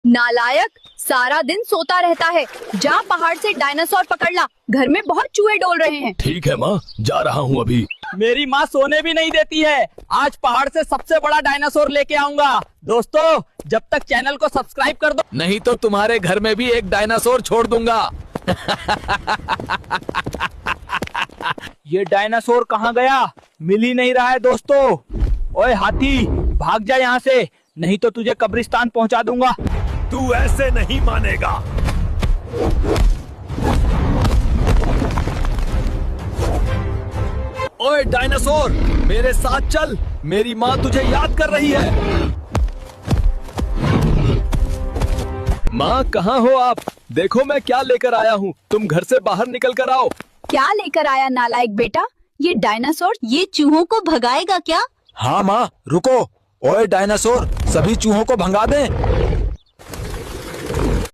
नालायक, सारा दिन सोता रहता है। जा पहाड़ से डायनासोर पकड़ ला, घर में बहुत चूहे डोल रहे हैं। ठीक है माँ, जा रहा हूँ अभी। मेरी माँ सोने भी नहीं देती है। आज पहाड़ से सबसे बड़ा डायनासोर लेके आऊंगा। दोस्तों, जब तक चैनल को सब्सक्राइब कर दो, नहीं तो तुम्हारे घर में भी एक डायनासोर छोड़ दूंगा। ये डायनासोर कहाँ गया? मिल ही नहीं रहा है दोस्तों। ओए हाथी, भाग जा यहाँ से, नहीं तो तुझे कब्रिस्तान पहुँचा दूंगा। तू ऐसे नहीं मानेगा। ओए डायनासोर, मेरे साथ चल, मेरी माँ तुझे याद कर रही है। माँ कहाँ हो आप? देखो मैं क्या लेकर आया हूँ, तुम घर से बाहर निकल कर आओ। क्या लेकर आया नालायक बेटा? ये डायनासोर ये चूहों को भगाएगा क्या? हाँ माँ रुको। ओए डायनासोर, सभी चूहों को भगा दें।